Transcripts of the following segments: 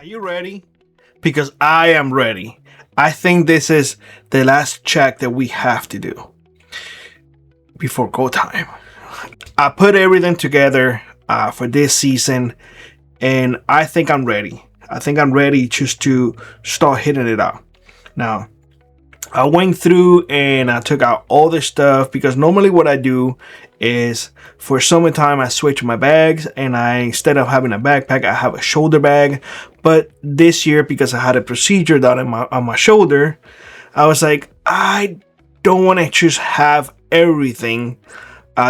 Are you ready? Because I am ready. I think this is the last check that we have to do before go time. I put everything together for this season, and I think I'm ready. I think I'm ready just to start hitting it out. Now, I went through and I took out all this stuff because normally what I do is for summertime I switch my bags, and instead of having a backpack I have a shoulder bag. But this year, because I had a procedure done on my shoulder, I was like, I don't want to just have everything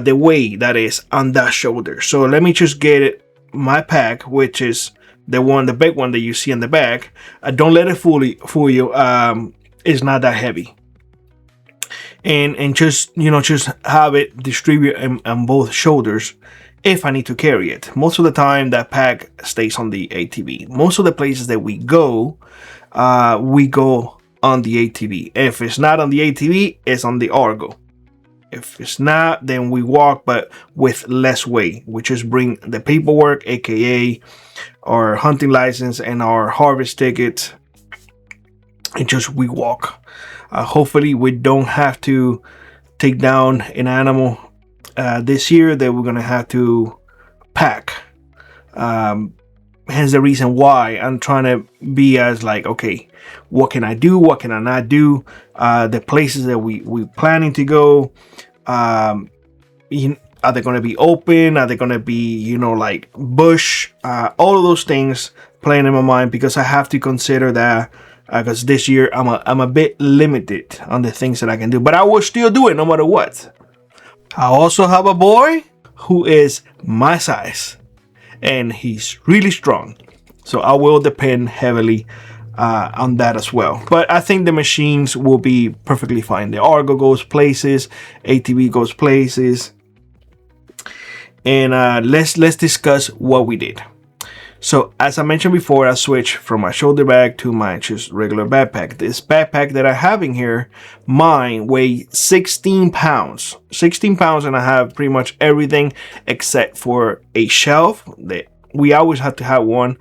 the way that is on that shoulder. So let me just get my pack, which is the big one that you see in the back. Don't let it fool you. It's not that heavy, and just have it distribute on both shoulders if I need to carry it. Most of the time that pack stays on the ATV. Most of the places that we go on the ATV. If it's not on the ATV, it's on the Argo. If it's not, then we walk, but with less weight. We just bring the paperwork, aka our hunting license and our harvest ticket, and just we walk. Hopefully we don't have to take down an animal this year that we're gonna have to pack. Hence the reason why I'm trying to be as like, okay, what can I do? What can I not do? The places that we planning to go, are they going to be open? Are they going to be, like bush? All of those things playing in my mind, because I have to consider that because this year I'm a bit limited on the things that I can do, but I will still do it no matter what. I also have a boy who is my size, and he's really strong, so I will depend heavily on that as well. But I think the machines will be perfectly fine. The Argo goes places, ATV goes places, and let's discuss what we did. So as I mentioned before, I switched from my shoulder bag to my just regular backpack. This backpack that I have in here, mine weighs 16 pounds. 16 pounds, and I have pretty much everything except for a shelf. That we always have to have one,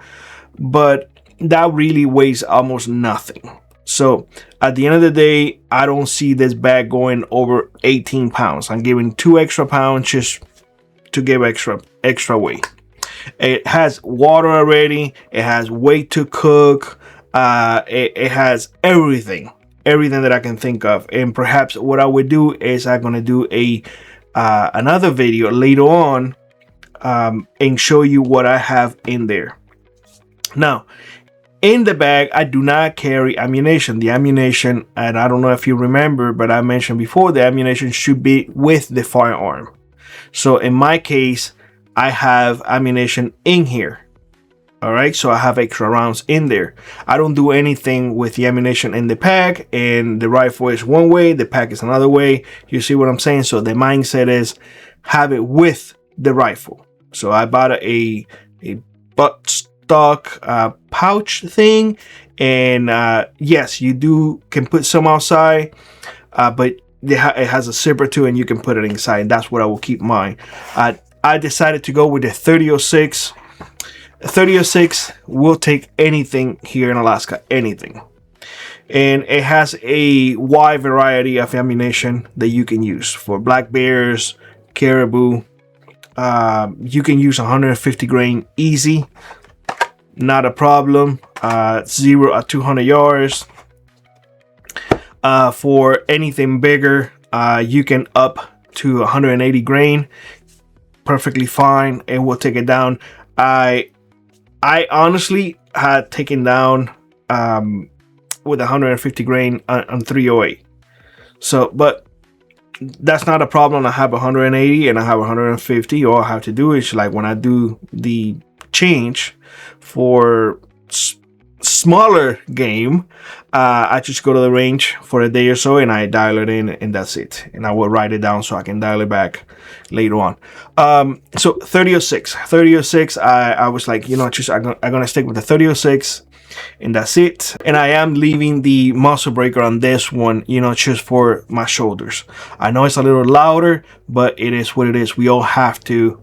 but that really weighs almost nothing. So at the end of the day, I don't see this bag going over 18 pounds. I'm giving 2 extra pounds just to give extra weight. It has water already. It has weight to cook. It has everything that I can think of. And perhaps what I would do is I'm gonna do another video later on and show you what I have in there. Now, in the bag, I do not carry ammunition. The ammunition, and I don't know if you remember, but I mentioned before, the ammunition should be with the firearm. So in my case, I have ammunition in here. All right, so I have extra rounds in there. I don't do anything with the ammunition in the pack, and the rifle is one way, the pack is another way. You see what I'm saying? So the mindset is have it with the rifle. So I bought a buttstock pouch thing, and yes, you can put some outside, but it has a zipper too, and you can put it inside, and that's what I will keep mine. I decided to go with the 30-06. 30-06 will take anything here in Alaska, anything. And it has a wide variety of ammunition that you can use for black bears, caribou. You can use 150 grain easy, not a problem. 0 at 200 yards. For anything bigger, you can up to 180 grain. Perfectly fine, and we'll take it down. I honestly had taken down with 150 grain on 308. So, but that's not a problem. I have 180 and I have 150. All I have to do is, like, when I do the change for smaller game, I just go to the range for a day or so and I dial it in, and that's it. And I will write it down so I can dial it back later on. So 30-06, I was like, I'm gonna stick with the 30-06. and that's it. And I am leaving the muzzle breaker on this one, you know, just for my shoulders. I know it's a little louder, but it is what it is. We all have to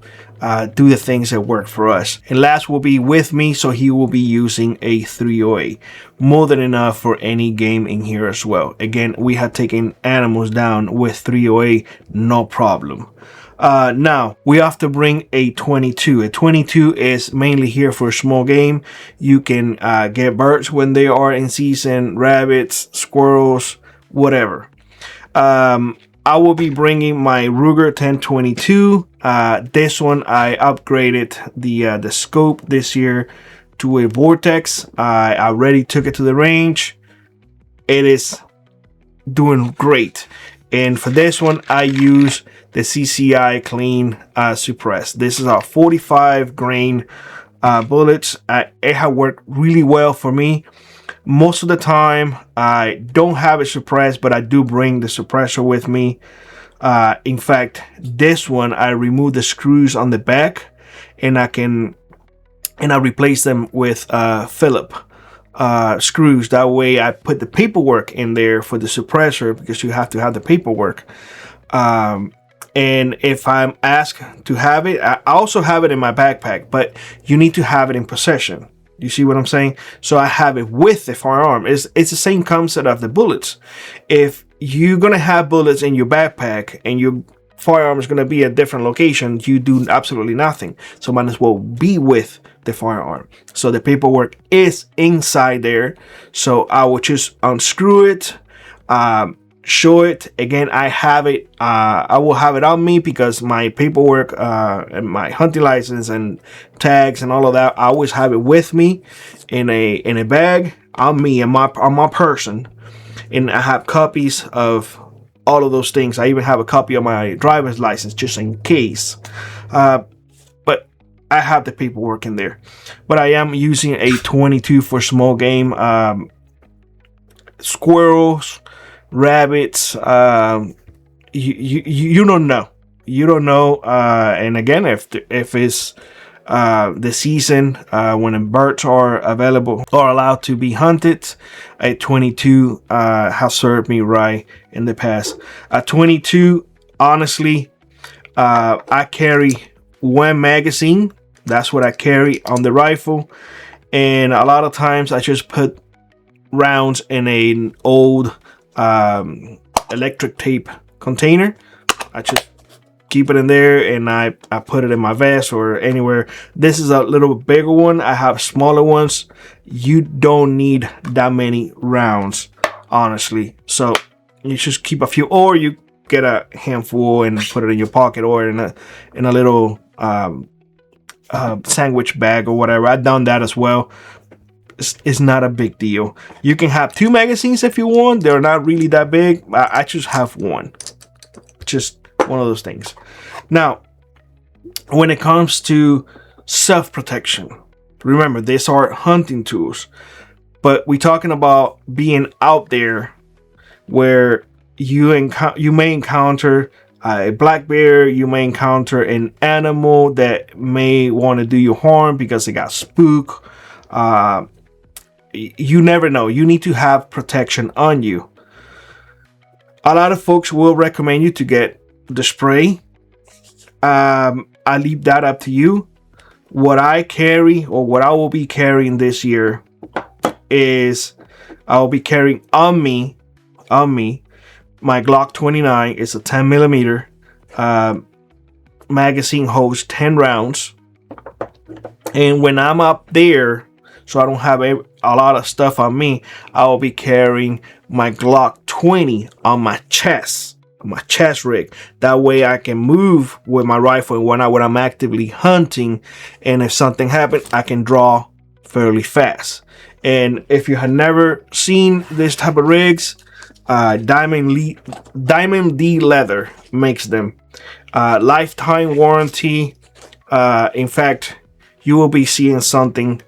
do the things that work for us. And last will be with me, so he will be using a 308. More than enough for any game in here as well. Again, we have taken animals down with 308, no problem. Now we have to bring a 22. A 22 is mainly here for small game. You can get birds when they are in season, rabbits, squirrels, whatever. I will be bringing my Ruger 1022. This one I upgraded the scope this year to a Vortex. I already took it to the range. It is doing great. And for this one, I use the CCI Clean Suppress. This is our 45 grain bullets. It has worked really well for me. Most of the time, I don't have it suppressed, but I do bring the suppressor with me. In fact, this one, I remove the screws on the back, and I replace them with Phillips screws. That way, I put the paperwork in there for the suppressor, because you have to have the paperwork. And if I'm asked to have it, I also have it in my backpack, but you need to have it in possession. You see what I'm saying? So I have it with the firearm. It's the same concept of the bullets. If you're going to have bullets in your backpack and your firearm is going to be at different locations, you do absolutely nothing. So might as well be with the firearm. So the paperwork is inside there. So I will just unscrew it, show it. Again, I have it. I will have it on me because my paperwork and my hunting license and tags and all of that, I always have it with me in a bag on me and on my person. And I have copies of all of those things. I even have a copy of my driver's license just in case. But I have the paperwork in there. But I am using a 22 for small game. Squirrels, rabbits, you don't know. And again, if it's the season when the birds are available or allowed to be hunted, a 22 has served me right in the past. A 22, honestly, I carry one magazine. That's what I carry on the rifle, and a lot of times I just put rounds in an old electric tape container. I just keep it in there, and I put it in my vest or anywhere. This is a little bigger one. I have smaller ones. You don't need that many rounds, honestly. So you just keep a few, or you get a handful and put it in your pocket or in a little sandwich bag or whatever. I've done that as well. It's not a big deal. You can have 2 magazines if you want. They're not really that big. I just have one. Just one of those things. Now, when it comes to self-protection, remember, these are hunting tools. But we're talking about being out there where you may encounter a black bear, you may encounter an animal that may want to do you harm because it got spooked. You never know. You need to have protection on you. A lot of folks will recommend you to get the spray. I leave that up to you. What I carry, or what I will be carrying this year, is I'll be carrying on me my Glock 29. It's a 10 millimeter magazine, holds 10 rounds. And when I'm up there, so I don't have a lot of stuff on me, I will be carrying my Glock 20 on my chest rig. That way I can move with my rifle when I'm actively hunting, and if something happens, I can draw fairly fast. And if you have never seen this type of rigs, Diamond D Leather makes them. Lifetime warranty. In fact, you will be seeing something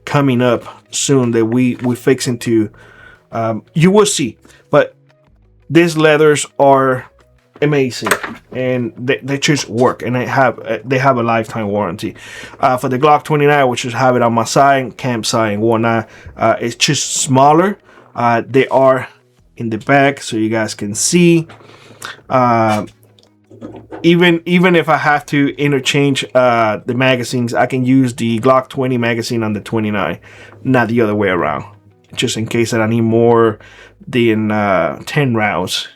coming up soon that we're fixing to. You will see, but these leathers are amazing, and they just work, and they have a lifetime warranty. For the Glock 29, which is have it on my side, campsite and whatnot, it's just smaller. They are in the back, so you guys can see. Even if I have to interchange the magazines, I can use the Glock 20 magazine on the 29, not the other way around, just in case that I need more than 10 rounds.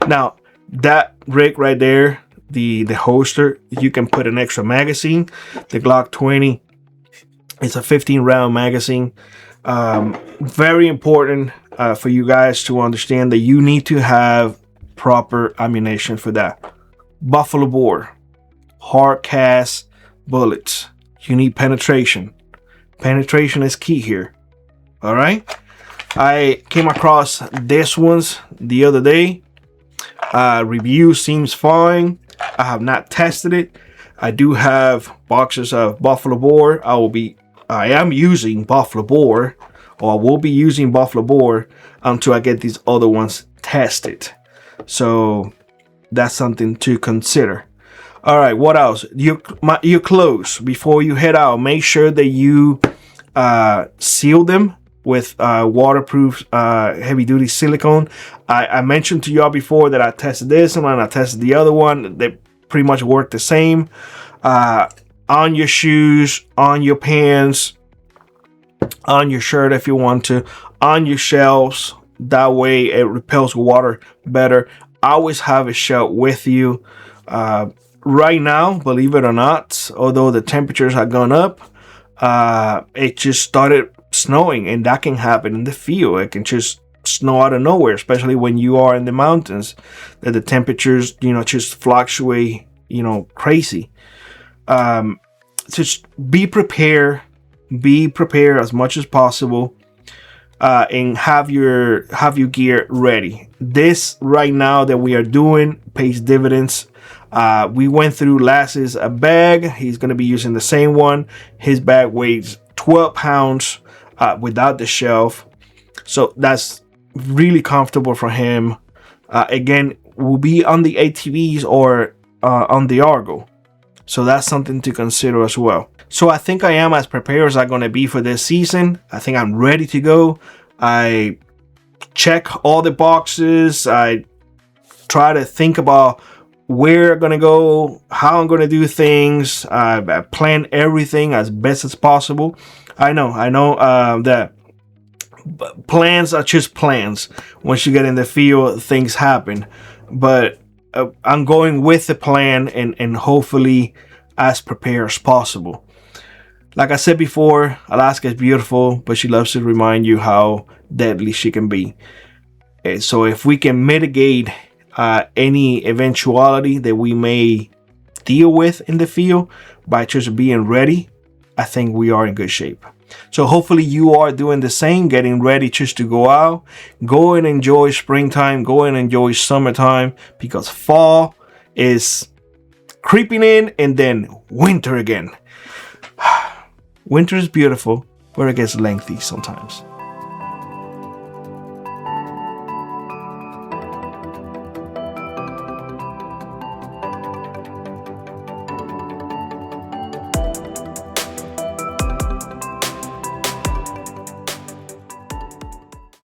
Now, that rig right there, the holster, you can put an extra magazine. The Glock 20 is a 15 round magazine. Very important for you guys to understand that you need to have proper ammunition for that. Buffalo bore, hard cast bullets. You need penetration. Penetration is key here. All right. I came across this ones the other day. Review seems fine. I have not tested it. I do have boxes of Buffalo bore. I am using Buffalo bore, or I will be using Buffalo bore until I get these other ones tested. So that's something to consider. All right, what else? Your clothes before you head out. Make sure that you seal them with waterproof heavy duty silicone. I mentioned to y'all before that I tested this one and I tested the other one. They pretty much work the same. On your shoes, on your pants, on your shirt if you want to, on your shelves. That way it repels water better. Always have a shell with you. Right now, believe it or not, although the temperatures have gone up, it just started snowing, and that can happen in the field. It can just snow out of nowhere, especially when you are in the mountains, that the temperatures, just fluctuate, crazy. Just be prepared as much as possible, and have your gear ready. This right now that we are doing pays dividends. We went through Lass's bag. He's going to be using the same one. His bag weighs 12 pounds without the shelf, so that's really comfortable for him. Again, will be on the ATVs or on the Argo, so that's something to consider as well. So I think I am as prepared as I'm going to be for this season. I think I'm ready to go. I check all the boxes. I try to think about where I'm going to go, how I'm going to do things. I plan everything as best as possible. I know that plans are just plans. Once you get in the field, things happen. But I'm going with the plan and hopefully as prepared as possible. Like I said before, Alaska is beautiful, but she loves to remind you how deadly she can be. So if we can mitigate any eventuality that we may deal with in the field by just being ready, I think we are in good shape. So hopefully you are doing the same, getting ready just to go out, go and enjoy springtime, go and enjoy summertime, because fall is creeping in and then winter again. Winter is beautiful, but it gets lengthy sometimes.